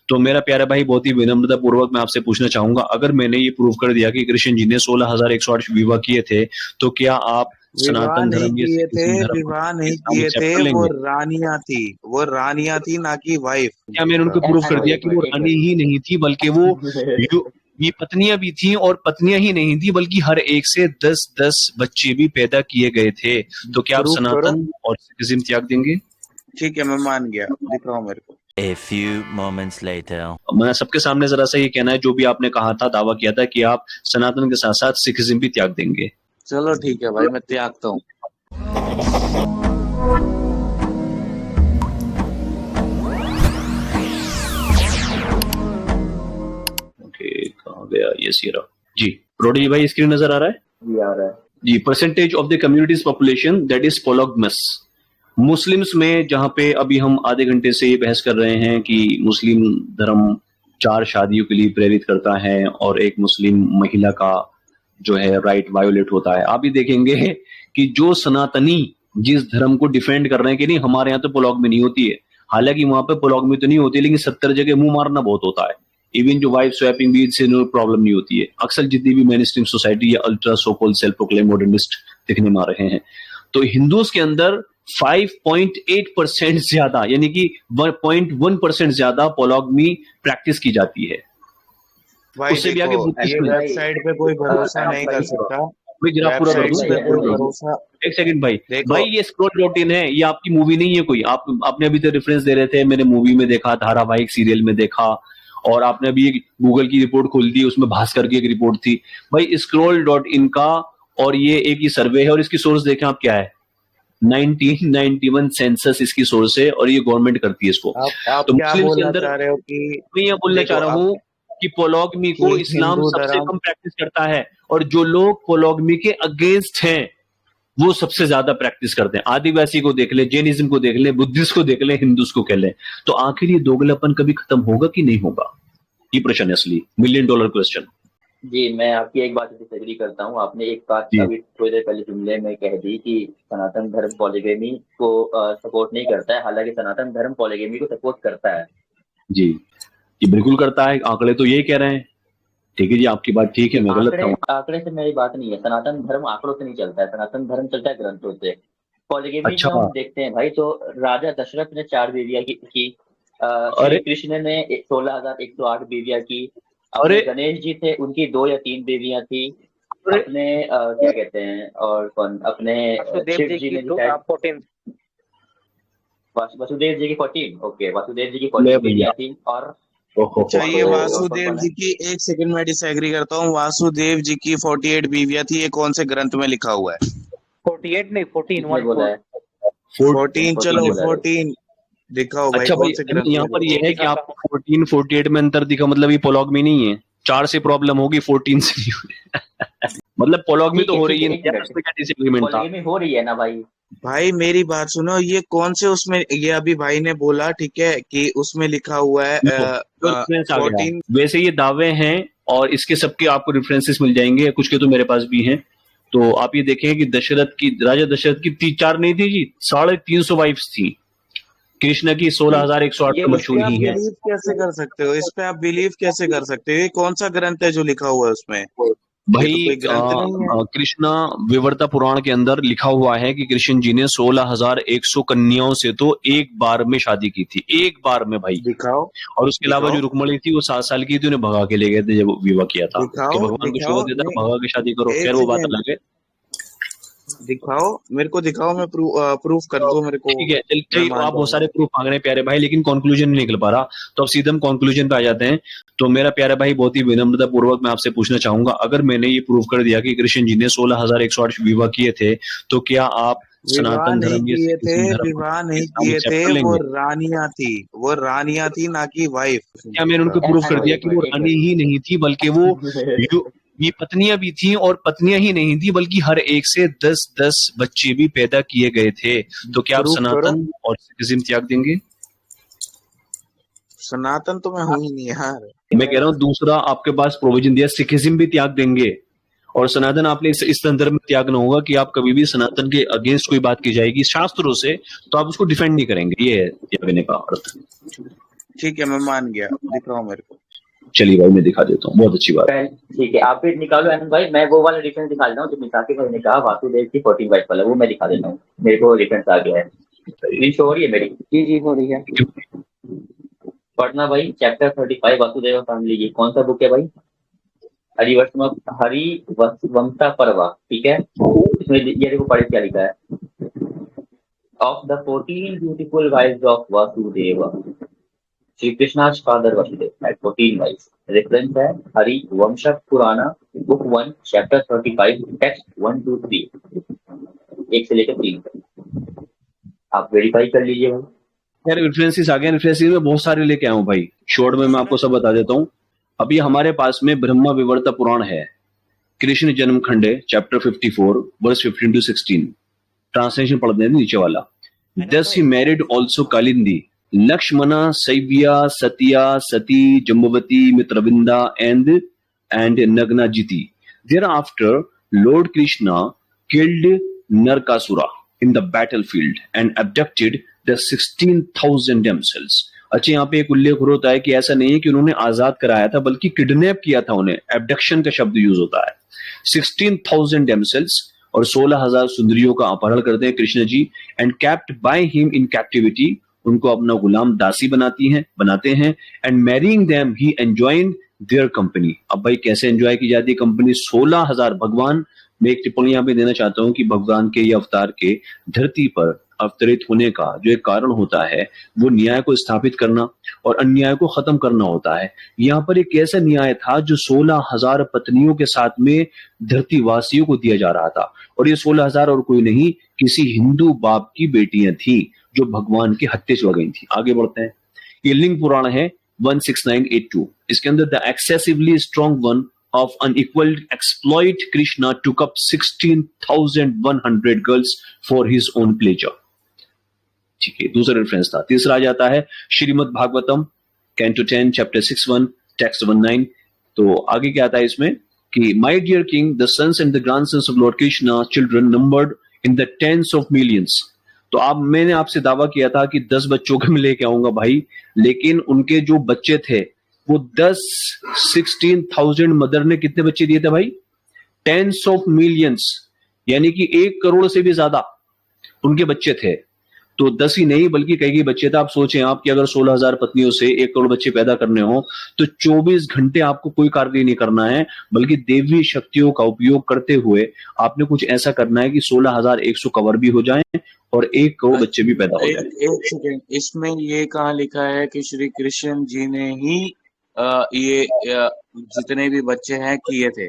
तो मेरा प्यारा भाई बहुत ही विनम्रता पूर्वक मैं आपसे पूछना चाहूंगा, अगर मैंने ये प्रूव कर दिया कि कृष्ण जी ने 16,108 विवाह किए थे, तो क्या आप विवाह सनातन नहीं धर्म या किए थे, सिखिज्म धर्म विवाह नहीं इस्लाम किए थे, एक्सेप्ट कर वो लेंगे? रानियां थी ना कि वाइफ। क्या मैंने उनको प्रूव कर दिया कि वो रानी ही नहीं थी, बल्कि वो ये पत्नियां भी थी, और पत्नियां ही नहीं थी बल्कि हर एक से 10-10 बच्चे भी पैदा किए गए थे। तो क्या आप प्रूफ करो। सनातन और सिखिज्म त्याग देंगे? ठीक है, मैं मान गया, दिखाओ मेरे को। A few moments later. मैं सबके सामने जरा सा ये कहना है, जो भी आपने कहा था, दावा किया था कि आप सनातन के साथ साथ सिखिज्म भी त्याग देंगे। चलो ठीक है भाई, मैं त्यागता हूँ। ओके, कहाँ गया ये सीरा जी? रोडी भाई स्क्रीन नजर आ रहा है? जी आ रहा है जी। Percentage of the communities population that is polygamous. Muslims में, जहां पे अभी हम आधे घंटे से ये बहस कर रहे हैं कि मुस्लिम धर्म 4 शादियों के लिए प्रेरित करता है और एक मुस्लिम महिला का जो है राइट वायोलेट होता है, आप ये देखेंगे कि जो सनातनी जिस धर्म को डिफेंड कर रहे हैं कि नहीं हमारे यहाँ तो पोलोगमी नहीं होती है, हालांकि वहां पे पोलोगमी तो नहीं होती, लेकिन 70 जगह मुंह मारना बहुत होता है। इवन जो वाइफ स्वैपिंग भी से प्रॉब्लम नहीं होती है। अक्सर जितनी भी मेनस्ट्रीम सोसाइटी या ultra so called self proclaim modernist दिखने में आ रहे हैं, तो हिंदूज के अंदर 5.8% ज्यादा, यानी कि 1.1% ज्यादा पोलोगमी प्रैक्टिस की जाती है। भाई उससे भी आगे ये वेबसाइट पे कोई भरोसा नहीं कर सकता। भाई जरा पूरा कर दूं? वेबसाइट पे कोई भरोसा। एक सेकंड भाई, देखो। भाई ये स्क्रॉल रूटीन है, ये आपकी मूवी नहीं है कोई। आपने अभी तो रेफरेंस दे रहे थे, मैंने मूवी में देखा, धारावाहिक सीरियल में देखा, और आपने अभी गूगल की रिपोर्ट खोल दी, उसमें भास्कर की एक रिपोर्ट थी। भाई scroll.in का, और ये एक ही सर्वे है, और इसकी सोर्स देखें आप क्या है, 1991 सेंसस इसकी सोर्स है, और ये गवर्नमेंट करती है इसको। आप तो क्या मुस्लिम के बोलना अंदर चाह रहे हो कि मैं ये बोलना चाह रहा हूँ कि पोलोगमी को कि इस्लाम हिंदू सबसे धर्म कम प्रैक्टिस करता है, और जो लोग पोलोगमी के अगेंस्ट हैं वो सबसे ज्यादा प्रैक्टिस करते हैं। आदिवासी को देख ले, जैनिज्म को देख ले, बुद्धिस्ट को देख ले, हिंदूस को कह ले। तो आखिर ये दोगलापन कभी खत्म होगा कि नहीं होगा? ये प्रश्न है असली $1 मिलियन क्वेश्चन। जी। मैं आपकी एक बात से डिसएग्री करता हूँ। आपने एक बात अभी थोड़ी देर पहले जुमले में कह दी कि सनातन धर्म पॉलीगेमी को सपोर्ट नहीं करता है, हालांकि सनातन धर्म पॉलीगेमी को सपोर्ट करता है। जी, ये बिल्कुल करता है, आंकड़े तो यही कह रहे हैं। ठीक है जी, आपकी बात ठीक है, मैं गलत था। आंकड़े से मेरी बात नहीं है। सनातन धर्म आंकड़ों से नहीं चलता है, सनातन धर्म चलता है ग्रंथों से। पॉलीगेमी अच्छा। जो हम देखते हैं भाई, तो राजा दशरथ ने 4 बीवियां की, श्री कृष्ण ने 16,108 बीवियां की। अपने गणेश जी थे, उनकी 2 या 3 बीवियां थी। अपने क्या कहते हैं, और कौन, अपने शिव जी ने 14, वसुदेव जी की 14। ओके, वसुदेव जी की 14 बीवियां थी। और चाहिए वासुदेव जी की, एक सेकंड में डिसएग्री करता हूँ। वासुदेव जी की 48 बीवियां थी, ये कौन से ग्रंथ में लिखा हुआ है? 48 नहीं, 14 बोला है। 14, चलो 14 दिखाओ भाई। अच्छा भाई, यहाँ पर ये है कि आपको 14, 48 में अंतर दिखा, मतलब ये पोलोगमी नहीं है। 4 से प्रॉब्लम होगी, 14 से नहीं। मतलब पोलोगमी तो हो रही है, पोलोगमी हो रही है ना भाई। भाई मेरी बात सुनो, ये कौन से उसमें, ये अभी भाई ने बोला ठीक है कि उसमें लिखा हुआ है 14। वैसे ये दावे हैं, और इसके सबके आपको रेफरेंसेस मिल जाएंगे, कुछ के तो मेरे पास भी हैं। तो आप ये देखें कि राजा दशरथ की 4 नहीं थी जी, 350 वाइफ्स थी। कृष्ण की 16,108 मशहूर ही है। बिलीव कैसे कर सकते हो इस पे? आप बिलीव कैसे कर सकते हो? ये कौन सा ग्रंथ है जो लिखा हुआ है उसमें? भाई कृष्णा विवर्ता पुराण के अंदर लिखा हुआ है कि कृष्ण जी ने 16,100 कन्याओं से तो एक बार में शादी की थी, एक बार में भाई। दिखाओ। और उसके अलावा जो रुक्मणी थी वो 7 साल की थी, उन्हें भगा के ले गए थे जब विवाह किया था। कि भगवान को शोभा देता है, भगा के शादी करो। खैर वो बात अलग है। दिखाओ मेरे को, दिखाओ, मैं प्रूफ कर दो मेरे को। ठीक है, चलिए आप बहुत सारे प्रूफ मांग रहे हैं प्यारे भाई, लेकिन कंक्लूजन नहीं निकल पा रहा, तो अब सीधे हम कंक्लूजन पे आ जाते हैं। तो मेरा प्यारा भाई बहुत ही विनम्रता पूर्वक मैं आपसे पूछना चाहूंगा, अगर मैंने ये प्रूफ कर दिया कि कृष्ण जी ने 16,108 विवाह किए थे, तो क्या आप सनातन धर्म किए थे? विवाह नहीं किए थे, वो रानियां थी ना कि वाइफ। क्या मैंने उनको प्रूफ कर दिया कि वो रानी ही नहीं थी, बल्कि वो ये पत्नियां भी थी, और पत्नियां ही नहीं थी बल्कि हर एक से 10-10 बच्चे भी पैदा किए गए थे। तो क्या आप सनातन और सिखिज्म त्याग देंगे? सनातन तो मैं हूं ही नहीं यार। मैं कह रहा हूँ दूसरा आपके पास प्रोविजन दिया, सिखिज्म भी त्याग देंगे, और सनातन आपने इस संदर्भ में त्यागना होगा कि आप कभी भी सनातन के अगेंस्ट कोई बात की जाएगी शास्त्रों से, तो आप उसको डिफेंड नहीं करेंगे। ये है त्यागने का अर्थ। ठीक है, मैं मान गया, दिखाओ मेरे को। चलिए भाई मैं दिखा देता हूँ, बहुत अच्छी बात है। ठीक है, आप भी निकालो आनंद भाई, मैं वो वाला रेफरेंस दिखा देता हूँ जो मिसाकी भाई ने कहा वासुदेव की 14 वाइफ वाला, वो मैं दिखा देता हूँ, मेरे को रेफरेंस आ गया है। स्क्रीन शो हो रही है मेरी? जी जी हो रही है। पढ़ना भाई, चैप्टर 35 वासुदेव फैमिली। ये कौन सा बुक है भाई? हरिवंशा पर्व, ठीक है। इसमें ये देखो पढ़े क्या लिखा है, of the 14 beautiful wives of Vasudev, Shri Krishna's father Vasudev had 14 wives। Reference है हरिवंश पुराना बुक 1 चैप्टर 35 टेक्स्ट 1 2 3, 1 से लेकर 3 तक। आप वेरीफाई कर लीजिए भाई। यार रेफरेंसेस आ गए, रेफरेंसेस में बहुत सारे लेके आया हूँ भाई, शॉर्ट में मैं आपको सब बता देता हूँ। अभी हमारे पास में ब्रह्मा विवर्त पुराण है, कृष्ण जन्म खंडे चैप्टर 54 वर्स 15 to 16। ट्रांसलेशन पढ़ दें नीचे वाला। Thus he married also Kalindi, Lakshmana, Saivya, Satya, Sati, Jambavati, Mitravinda, and Nagnajiti. Thereafter, Lord Krishna killed Narkasura in the battlefield and abducted the 16,000 damsels. अच्छा, यहाँ पे एक उल्लेख होता है कि ऐसा नहीं है कि उन्होंने आजाद कराया था, बल्कि किडनैप किया था उन्हें। एब्डक्शन का शब्द यूज होता है। 16,000 damsels और 16,000 सुंदरियों का अपहरण करते हैं Krishna ji, and kept by him in captivity, उनको अपना गुलाम दासी बनाते हैं, and marrying them he enjoyed their company. अब भाई कैसे एंजॉय की जाती है कंपनी? 16,000। भगवान, मैं एक टिप्पणी यहाँ पे देना चाहता हूँ कि भगवान के ये अवतार के धरती पर अवतरित होने का जो एक कारण होता है वो न्याय को स्थापित करना और अन्याय को खत्म करना होता है। यहाँ पर एक ऐसा न्याय था जो 16,000 पत्नियों के साथ में धरतीवासियों को दिया जा रहा था, और ये 16,000 और कोई नहीं, किसी हिंदू बाप की बेटियां थी जो भगवान के हत्या चढ़ गई थी। आगे बढ़ते हैं। ये लिंग पुराण है 16982। इसके अंदर the excessively strong one of unequal exploit, Krishna took up 16,100 girls for his own pleasure। ठीक है, दूसरा रेफरेंस था। तीसरा आ जाता है Shrimad Bhagavatam canto 10 chapter 61 text 19। तो आगे क्या आता है इसमें कि my dear king, the sons and the grandsons of Lord Krishna children numbered in the tens of millions. तो आप, मैंने आपसे दावा किया था कि 10 बच्चों को मैं लेके आऊंगा भाई, लेकिन उनके जो बच्चे थे वो 16,000 मदर ने कितने बच्चे दिए थे भाई? टेंस ऑफ मिलियंस, यानी कि 1 करोड़ से भी ज्यादा उनके बच्चे थे। तो 10 ही नहीं बल्कि कई बच्चे थे। आप सोचें आप कि अगर 16,000 पत्नियों से 1 करोड़ बच्चे पैदा करने हो तो 24 घंटे आपको कोई कार्य नहीं करना है, बल्कि देवी शक्तियों का उपयोग करते हुए आपने कुछ ऐसा करना है कि 16,100 कवर भी हो जाएं और 1 करोड़ बच्चे भी पैदा हो जाएं। एक सेकंड, इसमें ये कहाँ लिखा है कि श्री कृष्ण जी ने ही ये जितने भी बच्चे हैं किए थे?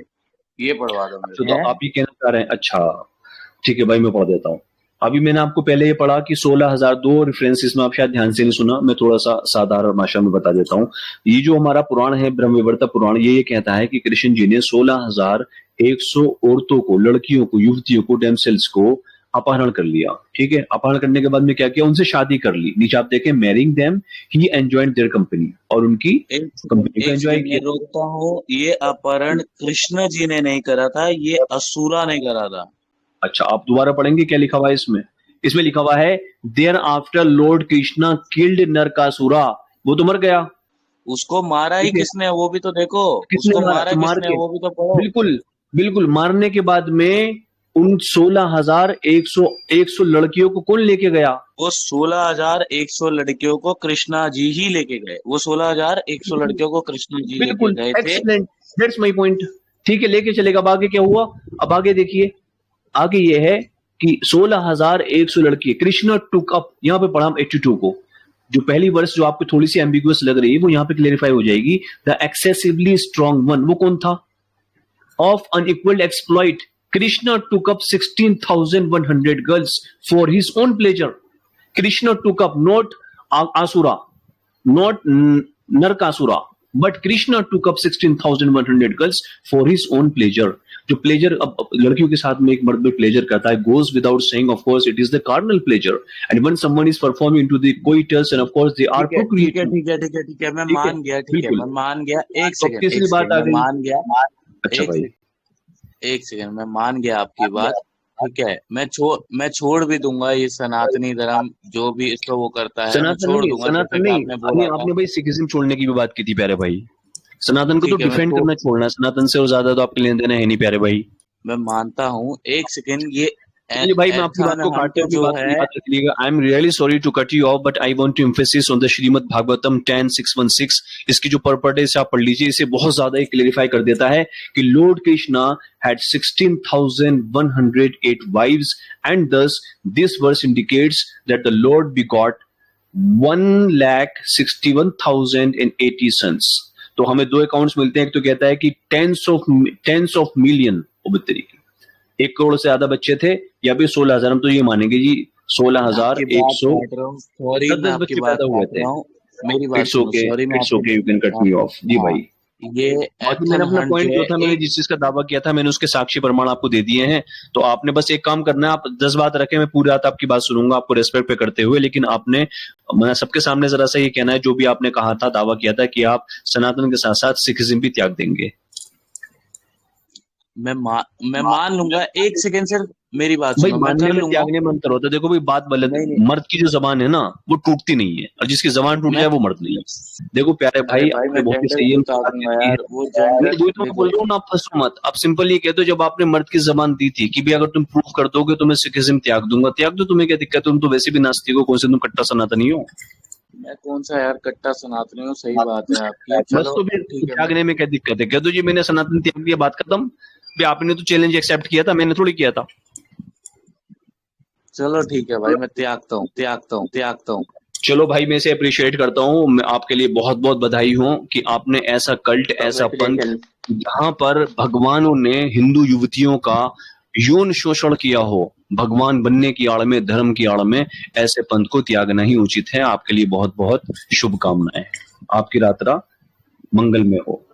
ये पढ़वा दो मुझे। तो आप ये कहना चाह रहे हैं? अच्छा ठीक है भाई, मैं पढ़ देता हूँ। अभी मैंने आपको पहले ये पढ़ा कि 16,000, 2 रेफरेंसेस में आप शायद ध्यान से नहीं सुना, मैं थोड़ा सा साधारण भाषा में बता देता हूँ। ये जो हमारा पुराण है ब्रह्मविवर्त पुराण, ये कहता है कि कृष्ण जी ने 16,100 औरतों को, लड़कियों को, युवतियों को, डेमसेल्स को अपहरण कर लिया। ठीक है, अपहरण करने के बाद में क्या किया? उनसे शादी कर ली। नीचे आप देखें, marrying them he enjoyed their company, और उनकी कंपनी को एंजॉय किया। रोकता हूँ, ये अपहरण कृष्ण जी ने नहीं करा था, ये असुरा ने करा था। अच्छा, आप दोबारा पढ़ेंगे क्या लिखा हुआ है इसमें? इसमें लिखा हुआ है thereafter Lord Krishna killed Narakasura. वो तो मर गया, उसको मारा ही किसने? वो भी तो देखो, उसको मारा किसने? वो भी तो पढ़ो। बिल्कुल बिल्कुल। मारने के बाद में उन 16,100 लड़कियों को कौन लेके गया? वो 16,100 लड़कियों को कृष्णा जी ही लेके गए। वो 16,100 लड़कियों को कृष्णा जी लेके गए थे। Excellent, that's my point. ठीक है, लेके चलेगा। अब आगे क्या हुआ? अब आगे देखिए, आगे ये है कि 16,100 लड़की कृष्णा टुक अप। यहाँ पे पढ़ा 82 को, जो पहली वर्ष जो आपको थोड़ी सी एम्बिगुअस लग रही है वो यहाँ पे क्लेरिफाई हो जाएगी। द एक्सेसिवली स्ट्रॉन्ग वन, वो कौन था? Of unequalled exploit, Krishna took up 16,100 girls for his own pleasure. Krishna took up not Asura, not Narakasura, but Krishna took up 16,100 girls for his own pleasure. जो प्लेजर अब लड़कियों के साथ में एक मर्द में प्लेजर करता है, goes without saying, of course it is the carnal pleasure, and when someone is performing into the coitus and of course they are procreating। ठीक है, मैं मान गया। ठीक है, मैं मान गया। एक सेकंड, तीसरी बात आ गई। मान गया। अच्छा भाई, एक सेकंड, मैं मान गया आपकी बात। ठीक है, मैं छोड़ भी दूंगा ये सनातनी धर्म जो भी इसको वो करता है, मैं सनातन छोड़ नहीं, दूंगा। सनातन जैसे कि नहीं, आपने अभी बोला था, आपने भाई सिखिज्म छोड़ने की भी बात की थी प्यारे भाई। सनातन को तो ठीक है, डिफेंड करना छोड़ना है, सनातन से और ज्यादा तो आपके लेन देन है नहीं प्यारे भाई। मैं मानता हूँ। एक सेकेंड, ये चलिए भाई, मैं आपकी बात को एथन काटते हंट हुए जो बात को है, याद रखिएगा। I am really sorry to cut you off, but I want to emphasis on the Shrimad Bhagavatam 10:616। इसकी जो पर्पट है इसे आप पढ़ लीजिए, इसे बहुत ज्यादा क्लेरिफाई कर देता है कि Lord Krishna had 16,108 wives, and thus this verse indicates that the Lord begot 1,61,080 sons। तो हमें दो अकाउंट्स मिलते हैं, एक तो कहता है कि टेंस ऑफ मिलियन, 1 करोड़ से ज्यादा बच्चे थे, या फिर 16,000, हम तो ये मानेंगे जी 16,100 सॉरी, मैं 10 आपकी बच्चे बात पैदा हुए काट थे। रहा हूँ, मेरी बात इट्स सुनो। ओके, सॉरी, मैं इट्स आपकी okay, you can cut me off जी भाई। ये बाकी मैंने एथन अपना हंट पॉइंट जो जो है, था, मैंने जिस चीज का दावा किया था, मैंने उसके साक्षी प्रमाण आपको दे दिए हैं। तो आपने बस एक काम करना है, आप 10 बात रखें, मैं पूरी रात आपकी बात सुनूंगा आपको रेस्पेक्ट पे करते हुए, लेकिन आपने, मैं सबके सामने जरा सा ये कहना है, जो भी आपने कहा था, दावा किया था कि आप सनातन के साथ साथ सिखिज्म भी त्याग देंगे। मैं मान लूंगा। एक सेकेंड सिर्फ मेरी बात भाई सुनो, मैं मानने कर में लूंगा। त्यागने में अंतर होता है। देखो भाई, बात गलत, नहीं, नहीं, मर्द की जो जबान है ना वो टूटती नहीं है, और जिसकी जबान टूट मैं जाए वो मर्द नहीं है। देखो प्यारे अरे भाई, भाई, आपने मैं बहुत ही जेंडर सही को है उतार बात दूंगा की है। यार, वो जेंडर। वही तो मैं बोल रहा हूँ ना, आप फंसो मत। आप सिंपल ये कहते हो, जब आपने मर्द की जबान दी थी कि भाई अगर तुम प्रूव कर दोगे तो मैं सिखिज्म त्याग दूंगा, त्याग दो, तुम्हें क्या दिक्कत है? तुम तो वैसे भी नास्तिक हो, कौन से तुम कट्टा सनातनी हो। मैं कौन सा यार कट्टा सनातनी हूँ, सही बात है आपकी। बस चलो तो फिर ठीक है, त्यागने में क्या दिक्कत है? कह दो जी मैंने सनातन त्याग दिया, बात खत्म। भाई आपने तो चैलेंज एक्सेप्ट किया था, मैंने थोड़ी किया था। चलो ठीक है भाई, मैं त्यागता हूँ। चलो भाई, मैं इसे अप्रिशिएट करता हूँ, मैं आपके लिए बहुत बहुत बधाई हूँ कि आपने ऐसा कल्ट, ऐसा पंथ, जहां पर भगवानों ने हिंदू युवतियों का यौन शोषण किया हो, भगवान बनने की आड़ में, धर्म की आड़ में, ऐसे पंथ को त्यागना ही उचित है। आपके लिए बहुत बहुत शुभकामनाएं। आपकी रात्रा मंगल में हो।